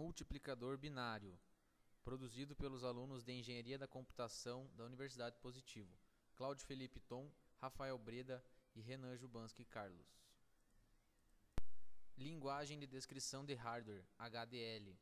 Multiplicador binário, produzido pelos alunos de Engenharia da Computação da Universidade Positivo, Cláudio Felipe Tom, Rafael Breda e Renan Jubanski Carlos. Linguagem de descrição de hardware, HDL.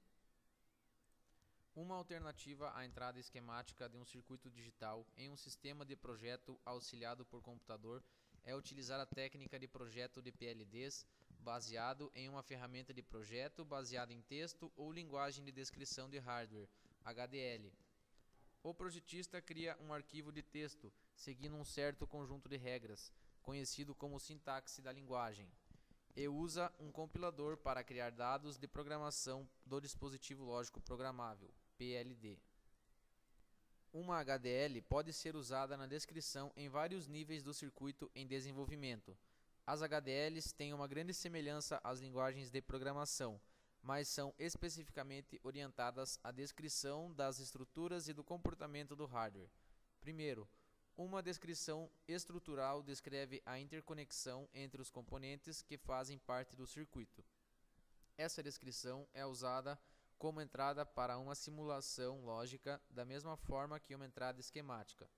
Uma alternativa à entrada esquemática de um circuito digital em um sistema de projeto auxiliado por computador é utilizar a técnica de projeto de PLDs baseado em uma ferramenta de projeto baseada em texto ou linguagem de descrição de hardware, HDL. O projetista cria um arquivo de texto seguindo um certo conjunto de regras, conhecido como sintaxe da linguagem, e usa um compilador para criar dados de programação do dispositivo lógico programável, PLD. Uma HDL pode ser usada na descrição em vários níveis do circuito em desenvolvimento. As HDLs têm uma grande semelhança às linguagens de programação, mas são especificamente orientadas à descrição das estruturas e do comportamento do hardware. Primeiro, uma descrição estrutural descreve a interconexão entre os componentes que fazem parte do circuito. Essa descrição é usada como entrada para uma simulação lógica da mesma forma que uma entrada esquemática.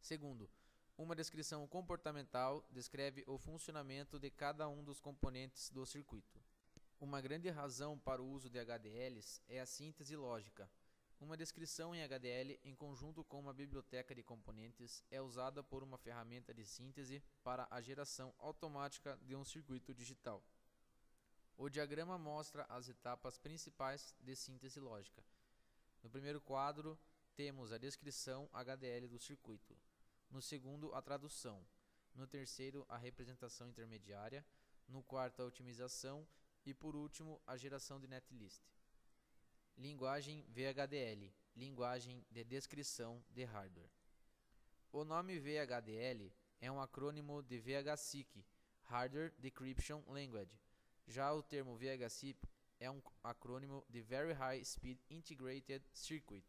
Segundo, uma descrição comportamental descreve o funcionamento de cada um dos componentes do circuito. Uma grande razão para o uso de HDLs é a síntese lógica. Uma descrição em HDL em conjunto com uma biblioteca de componentes é usada por uma ferramenta de síntese para a geração automática de um circuito digital. O diagrama mostra as etapas principais de síntese lógica. No primeiro quadro, temos a descrição HDL do circuito. No segundo, a tradução. No terceiro, a representação intermediária. No quarto, a otimização. E por último, a geração de netlist. Linguagem VHDL, linguagem de descrição de hardware. O nome VHDL é um acrônimo de VHSIC, Hardware Decryption Language. Já o termo VHSIP é um acrônimo de Very High Speed Integrated Circuit.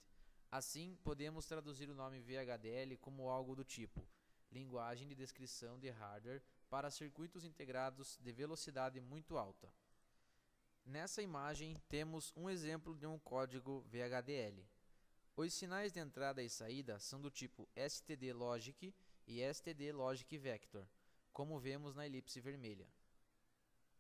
Assim, podemos traduzir o nome VHDL como algo do tipo linguagem de descrição de hardware para circuitos integrados de velocidade muito alta. Nessa imagem, temos um exemplo de um código VHDL. Os sinais de entrada e saída são do tipo STD Logic e STD Logic Vector, como vemos na elipse vermelha.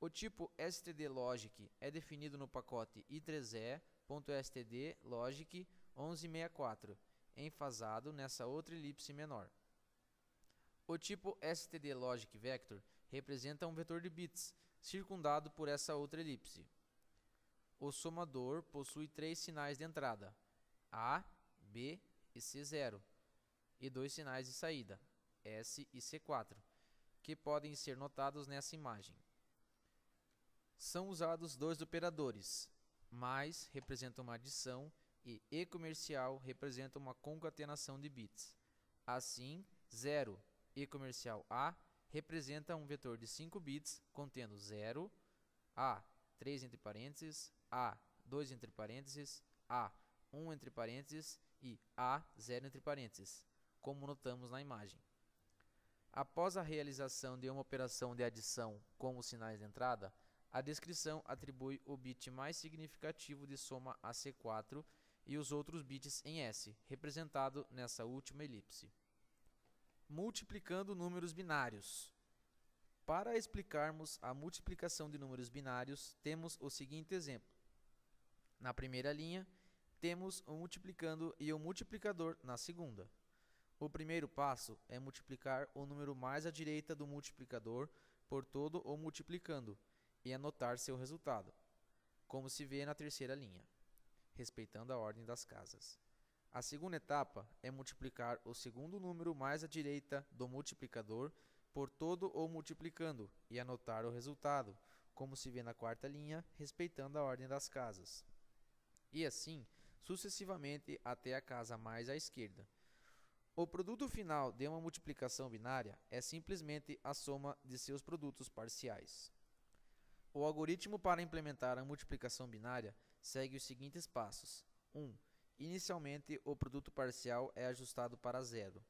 O tipo STD Logic é definido no pacote i3e.std logic 1164, enfasado nessa outra elipse menor. O tipo STD Logic Vector representa um vetor de bits, circundado por essa outra elipse. O somador possui três sinais de entrada, A, B e C0, e dois sinais de saída, S e C4, que podem ser notados nessa imagem. São usados dois operadores, mais representa uma adição e comercial representa uma concatenação de bits. Assim, 0 e comercial A representa um vetor de 5 bits contendo 0, A, 3 entre parênteses, A, 2 entre parênteses, A, 1 entre parênteses e A, 0 entre parênteses, como notamos na imagem. Após a realização de uma operação de adição com os sinais de entrada, a descrição atribui o bit mais significativo de soma a C4 e os outros bits em S, representado nessa última elipse. Multiplicando números binários. Para explicarmos a multiplicação de números binários, temos o seguinte exemplo. Na primeira linha, temos o multiplicando e o multiplicador na segunda. O primeiro passo é multiplicar o número mais à direita do multiplicador por todo o multiplicando e anotar seu resultado, como se vê na terceira linha, respeitando a ordem das casas. A segunda etapa é multiplicar o segundo número mais à direita do multiplicador por todo o multiplicando e anotar o resultado, como se vê na quarta linha, respeitando a ordem das casas. E assim, sucessivamente até a casa mais à esquerda. O produto final de uma multiplicação binária é simplesmente a soma de seus produtos parciais. O algoritmo para implementar a multiplicação binária segue os seguintes passos. 1. Inicialmente, o produto parcial é ajustado para 0.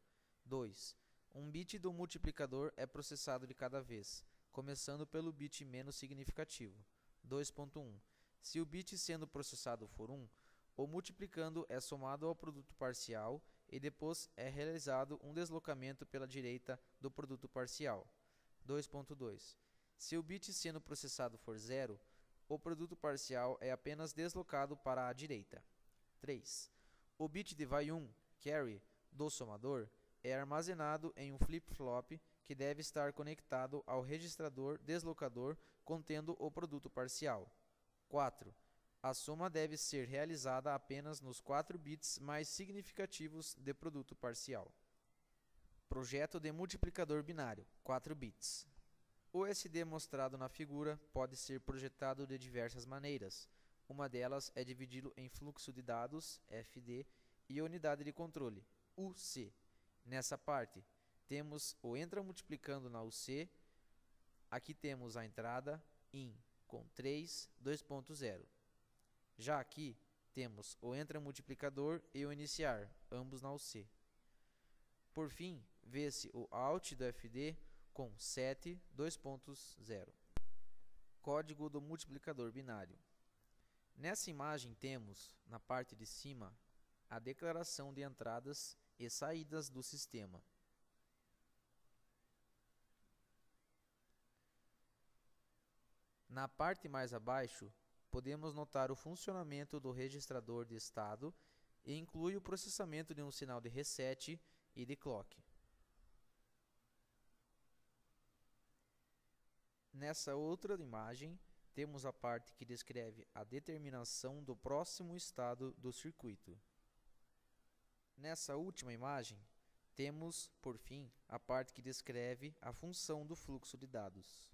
2. Um bit do multiplicador é processado de cada vez, começando pelo bit menos significativo. 2.1. Se o bit sendo processado for 1, o multiplicando é somado ao produto parcial e depois é realizado um deslocamento pela direita do produto parcial. 2.2. Se o bit sendo processado for 0, o produto parcial é apenas deslocado para a direita. 3. O bit de vai 1, carry, do somador, é armazenado em um flip-flop que deve estar conectado ao registrador deslocador contendo o produto parcial. 4. A soma deve ser realizada apenas nos 4 bits mais significativos de produto parcial. Projeto de multiplicador binário, 4 bits. O SD mostrado na figura pode ser projetado de diversas maneiras. Uma delas é dividi-lo em fluxo de dados, FD, e unidade de controle, UC. Nessa parte, temos o entra multiplicando na UC. Aqui temos a entrada, IN, com 3, 2.0. Já aqui, temos o entra multiplicador e o iniciar, ambos na UC. Por fim, vê-se o out do FD com 7, 2.0. Código do multiplicador binário. Nessa imagem temos, na parte de cima, a declaração de entradas e saídas do sistema. Na parte mais abaixo, podemos notar o funcionamento do registrador de estado e inclui o processamento de um sinal de reset e de clock. Nessa outra imagem, temos a parte que descreve a determinação do próximo estado do circuito. Nessa última imagem, temos, por fim, a parte que descreve a função do fluxo de dados.